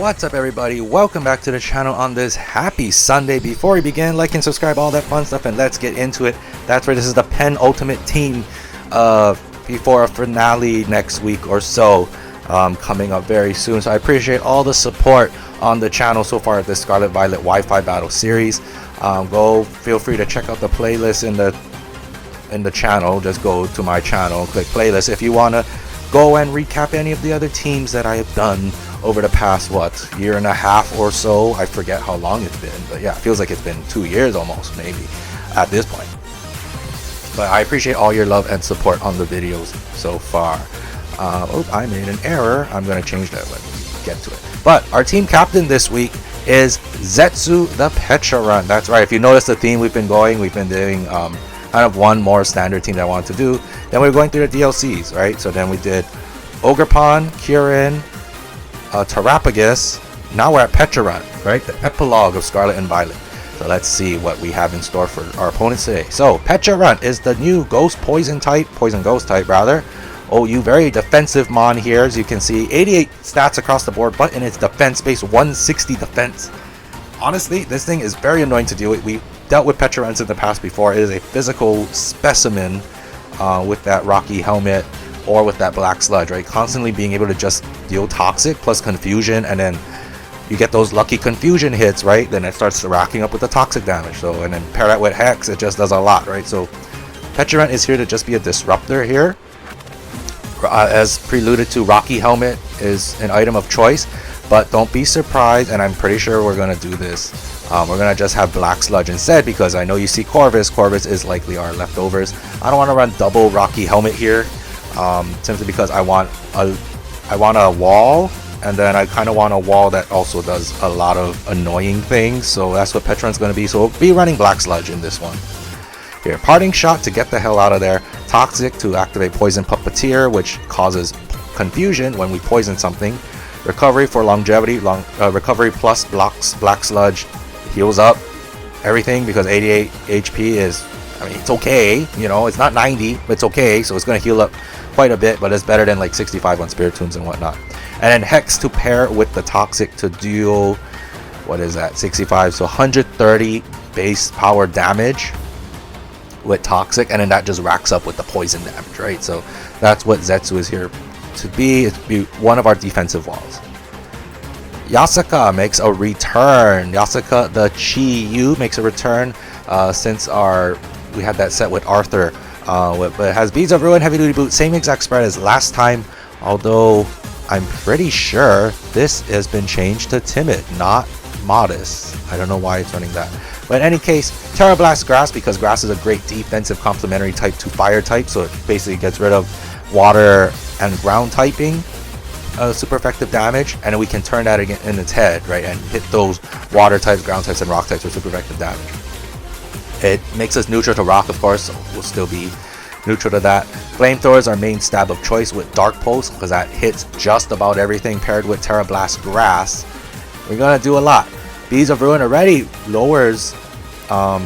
What's up everybody, welcome back to the channel on this happy Sunday. Before we begin, like and subscribe, all that fun stuff, and let's get into it. That's right, this is the penultimate team before a finale next week or so, coming up very soon. So I appreciate all the support on the channel so far at this Scarlet Violet Wi-Fi battle series. Feel free to check out the playlist in the channel. Just go to my channel, click playlist if you want to go and recap any of the other teams that I have done over the past year and a half or so. I forget how long it's been, but yeah, it feels like it's been 2 years almost, maybe at this point. But I appreciate all your love and support on the videos so far. I made an error. I'm going to change that when we get to it. But our team captain this week is Zetsu the Pecharunt. That's right, if you notice the theme we've been doing kind of one more standard team that I wanted to do. Then we were going through the DLCs, right? So then we did Ogerpon, Kyurem, Terrapagus. Now we're at Pecharunt, right? The epilogue of Scarlet and Violet. So let's see what we have in store for our opponents today. So Pecharunt is the new poison ghost type rather. OU, very defensive mon here, as you can see. 88 stats across the board, but in its defense base, 160 defense. Honestly, this thing is very annoying to deal with. We dealt with Pecharunts in the past before. It is a physical specimen with that rocky helmet or with that black sludge, right? Constantly being able to just deal toxic plus confusion, and then you get those lucky confusion hits, right? Then it starts racking up with the toxic damage. So, and then pair that with Hex, it just does a lot, right? So Pecharunt is here to just be a disruptor here. As preluded to, Rocky Helmet is an item of choice, but don't be surprised, and I'm pretty sure we're going to do this. We're going to just have Black Sludge instead, because I know you see Corvus. Corvus is likely our leftovers. I don't want to run double Rocky Helmet here, simply because I want a wall, and then I kind of want a wall that also does a lot of annoying things. So that's what Pecharunt's going to be. So we'll be running Black Sludge in this one. Here, Parting Shot to get the hell out of there. Toxic to activate Poison Puppeteer, which causes confusion when we poison something. Recovery for longevity. Recovery plus Black Sludge heals up everything, because 88 HP is, I mean, it's okay. You know, it's not 90, but it's okay. So it's going to heal up quite a bit, but it's better than like 65 on Spiritombs and whatnot. And then Hex to pair with the Toxic to deal, what is that, 65, so 130 base power damage with Toxic, and then that just racks up with the poison damage, right? So that's what Zetsu is here to be. It's to be one of our defensive walls. Yasuka makes a return. Yasuka the Chi-Yu makes a return since we had that set with Arthur. But it has Beads of Ruin, Heavy Duty Boot, same exact spread as last time, although I'm pretty sure this has been changed to Timid, not Modest. I don't know why it's running that. But in any case, Terra Blast Grass, because Grass is a great defensive complementary type to Fire type, so it basically gets rid of Water and Ground typing super effective damage, and then we can turn that again in its head, right, and hit those Water types, Ground types, and Rock types with super effective damage. It makes us neutral to Rock, of course, so we'll still be neutral to that. Flamethrower is our main stab of choice with Dark Pulse, because that hits just about everything. Paired with Terra Blast Grass, we're gonna do a lot. Beads of Ruin already lowers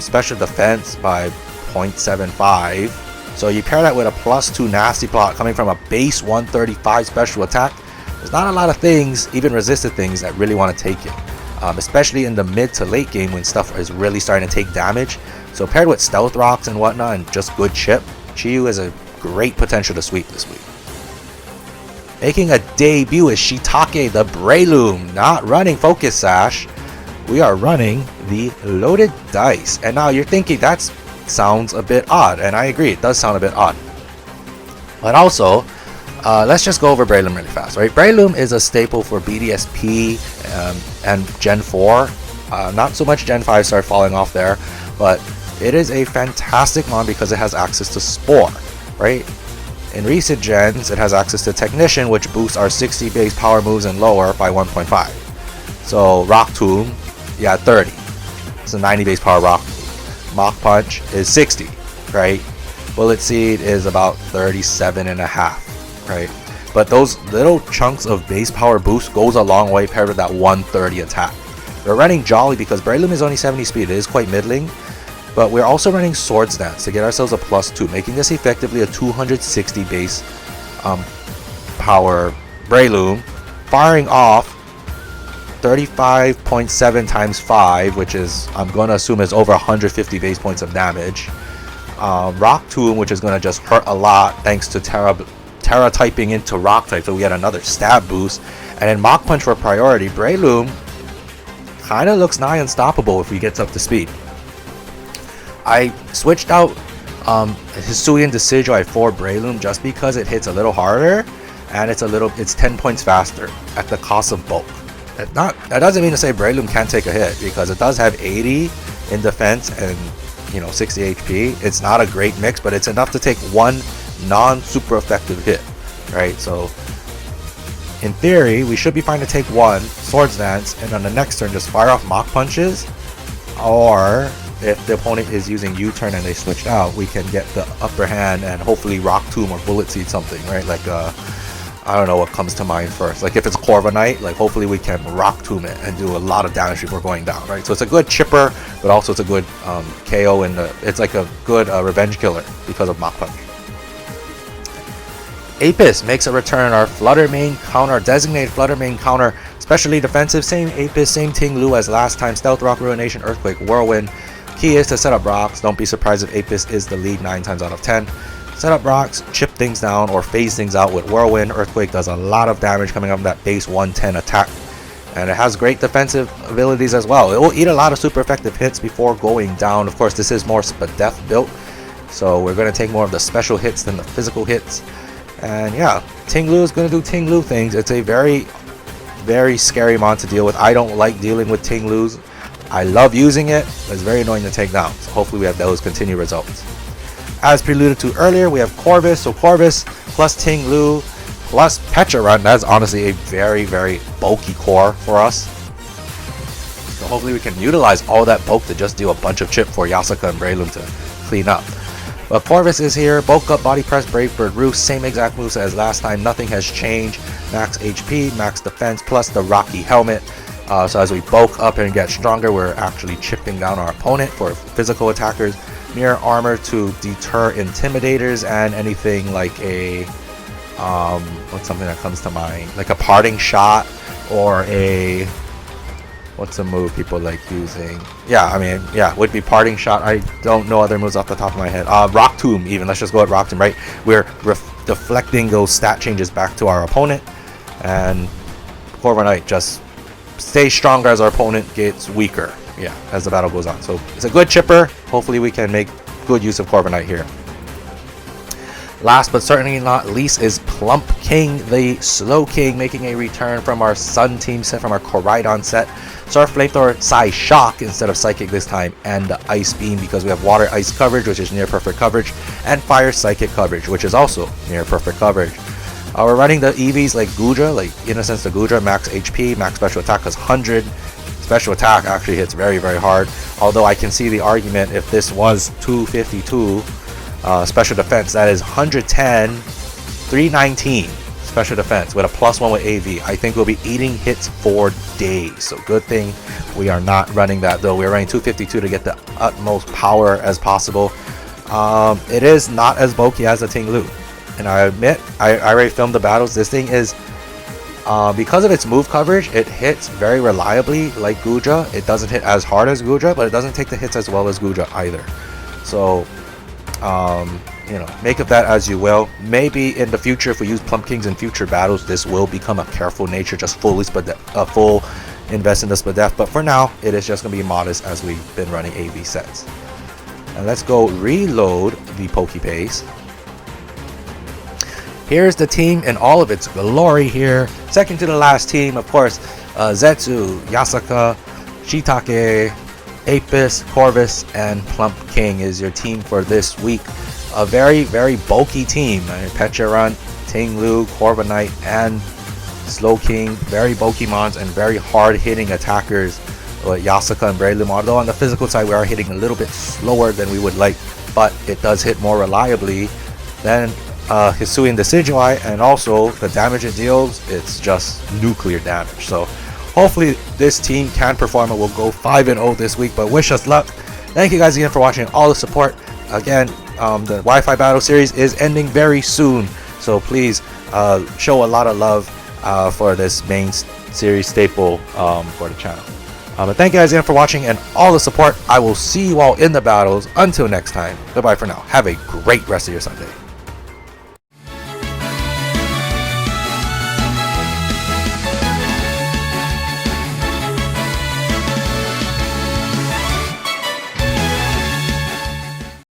special defense by 0.75, so you pair that with a +2 nasty plot coming from a base 135 special attack. There's not a lot of things, even resisted things, that really want to take it, especially in the mid to late game when stuff is really starting to take damage. So paired with Stealth Rocks and whatnot and just good chip, Chi-Yu has a great potential to sweep this week. Making a debut is Shiitake the Breloom, not running Focus Sash. We are running the Loaded Dice. And now you're thinking that sounds a bit odd, and I agree, it does sound a bit odd. But also, let's just go over Breloom really fast, right? Breloom is a staple for BDSP and Gen 4. Not so much Gen 5 started falling off there, but it is a fantastic mon because it has access to Spore, right? In recent gens, it has access to Technician, which boosts our 60 base power moves and lower by 1.5. So Rock Tomb, yeah, 30. It's a 90 base power Rock move. Mach Punch is 60, right? Bullet Seed is about 37.5, right? But those little chunks of base power boost goes a long way paired with that 130 attack. We're running Jolly because Breloom is only 70 speed. It is quite middling. But we're also running Swords Dance to get ourselves a +2, making this effectively a 260 base power Breloom, firing off 35.7 times 5, which is, I'm going to assume, is over 150 base points of damage. Rock Tomb, which is going to just hurt a lot thanks to Terra typing into Rock type, so we get another stab boost. And then Mach Punch for priority. Breloom kind of looks nigh unstoppable if he gets up to speed. I switched out Hisuian Decidueye for Breloom just because it hits a little harder and it's 10 points faster at the cost of bulk. That doesn't mean to say Breloom can't take a hit, because it does have 80 in defense and 60 HP. It's not a great mix, but it's enough to take one non-super effective hit, right? So in theory, we should be fine to take one Swords Dance, and on the next turn just fire off Mach Punches, or if the opponent is using U-turn and they switched out, we can get the upper hand and hopefully Rock Tomb or Bullet Seed something, right? Like I don't know what comes to mind first. Like if it's Corviknight, like hopefully we can Rock Tomb it and do a lot of damage before going down, right? So it's a good chipper, but also it's a good KO, and it's like a good revenge killer because of Mach Punch. Apis makes a return. Our Flutter main counter, designated Flutter main counter, specially defensive. Same Apis, same Ting-Lu as last time. Stealth Rock, Ruination, Earthquake, Whirlwind. Key is to set up rocks. Don't be surprised if Apis is the lead 9 times out of 10. Set up rocks, chip things down, or phase things out with Whirlwind. Earthquake does a lot of damage coming up from that base 110 attack. And it has great defensive abilities as well. It will eat a lot of super effective hits before going down. Of course, this is more Spadef built, so we're going to take more of the special hits than the physical hits. And yeah, Ting-Lu is going to do Ting-Lu things. It's a very, very scary mon to deal with. I don't like dealing with Ting-Lus. I love using it, but it's very annoying to take down. So hopefully we have those continued results. As preluded to earlier, we have Corvus. So Corvus plus Ting-Lu plus Pecharunt. That's honestly a very, very bulky core for us. So hopefully we can utilize all that bulk to just do a bunch of chip for Yasuka and Breloom to clean up. But Corvus is here, bulk up, body press, brave bird, roost, same exact moves as last time, nothing has changed. Max HP, max defense, plus the Rocky helmet. So as we bulk up and get stronger, we're actually chipping down our opponent for physical attackers. Mirror armor to deter intimidators and anything like a, what's something that comes to mind? Like a parting shot or a, what's a move people like using? Yeah, I mean, yeah, would be parting shot. I don't know other moves off the top of my head. Rock Tomb even. Let's just go at Rock Tomb, right? We're deflecting those stat changes back to our opponent. And Corviknight just stays stronger as our opponent gets weaker. Yeah, as the battle goes on. So it's a good chipper. Hopefully we can make good use of Corviknight here. Last but certainly not least is Plump King, the Slowking, making a return from our Sun Team set, from our Koraidon set. Surf Flamethrower, Psy-Shock instead of Psychic this time, and the Ice Beam because we have Water Ice coverage, which is near perfect coverage, and Fire Psychic coverage, which is also near perfect coverage. We're running the EVs like Guja, like in a sense the Guja, max HP, max special attack is 100. Special attack actually hits very, very hard. Although I can see the argument if this was 252 special defense, that is 110, 319 special defense with a +1 with AV. I think we'll be eating hits for days. So good thing we are not running that, though. We're running 252 to get the utmost power as possible. It is not as bulky as the Ting-Lu. And I admit, I already filmed the battles. This thing is, because of its move coverage, it hits very reliably like Guja. It doesn't hit as hard as Guja, but it doesn't take the hits as well as Guja either. So, make of that as you will. Maybe in the future, if we use Plump Kings in future battles, this will become a careful nature, just full invest in the Spadef. But for now, it is just going to be modest as we've been running AV sets. And let's go reload the Pokebase. Here's the team in all of its glory here. Second to the last team, of course, Zetsu, Yasuka, Shiitake, Apis, Corvus, and Plump King is your team for this week. A very, very bulky team. Pecharunt, Ting-Lu, Corviknight, and Slowking. Very bulky mons and very hard-hitting attackers with Yasuka and Breloom. Although on the physical side, we are hitting a little bit slower than we would like, but it does hit more reliably than Hisuian Decidueye, and also the damage it deals, it's just nuclear damage. So hopefully this team can perform and we'll go 5-0 this week, but wish us luck. Thank you guys again for watching, all the support. Again, the Wi-Fi battle series is ending very soon, so please show a lot of love for this main series staple for the channel. But thank you guys again for watching and all the support. I will see you all in the battles. Until next time, goodbye for now. Have a great rest of your Sunday.